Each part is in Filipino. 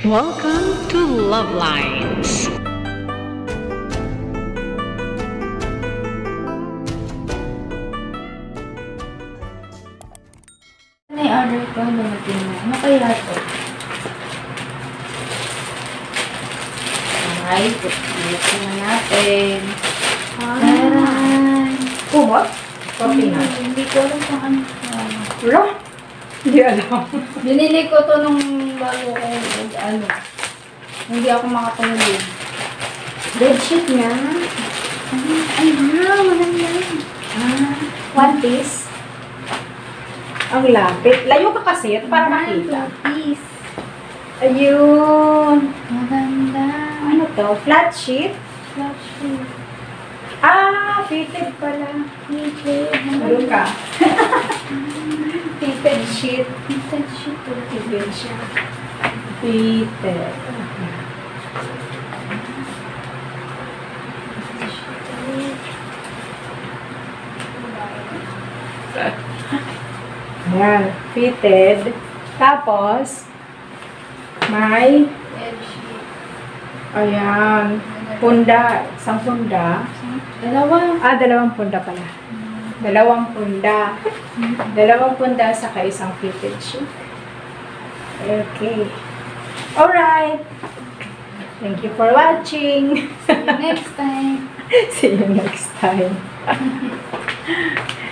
Welcome to Love Lines. May order ko, dumating na. Ano kaya ito? Ay, ito na natin. Taran! Kumot? Coffee na. Hindi ko alam kung ano. Wala? Hindi alam. Binili ko to nung bago ko, ano. Hindi ako makatulog. Bedsheet nga. Ay, wow, maganda. One piece. Ang lapit. Layo ka kasi para makita. One piece. Ayun. Maganda. Ano to? Flat sheet? Flat sheet. Ah, fitted pala. Fitted. Ano ka? Fitted sheet. Fitted sheet. Fitted siya. Fitted. Ayan. Fitted. Tapos, may, Bedsheet. ayan, punda. Isang punda. Dalawa. Dalawang punda pala. Dalawang punda. Dalawang punda saka isang fitted sheet. Okay. Alright. Thank you for watching. See you next time. See you next time.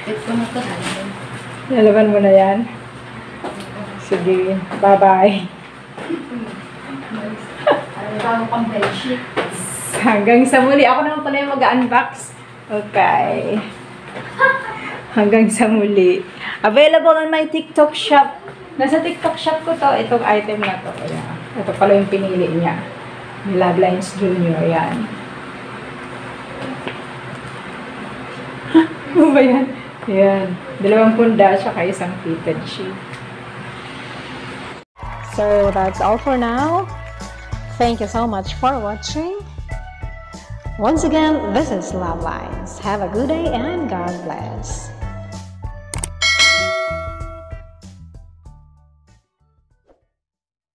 Ito ko na ito. Nalaban mo na yan? Sige. Bye-bye. Bago pang bedsheet. Hanggang sa muli. Ako naman pala yung mag-unbox. Okay. Hanggang sa muli. Available on my TikTok shop. Nasa TikTok shop ko to. Itong item na to. Ayan. Ito pala yung pinili niya. Love Lines Junior. Ayan. Ano ba yan? Ayan. Dalawang punda saka isang fitted sheet. So, that's all for now. Thank you so much for watching. Once again, this is Love Lines. Have a good day and God bless.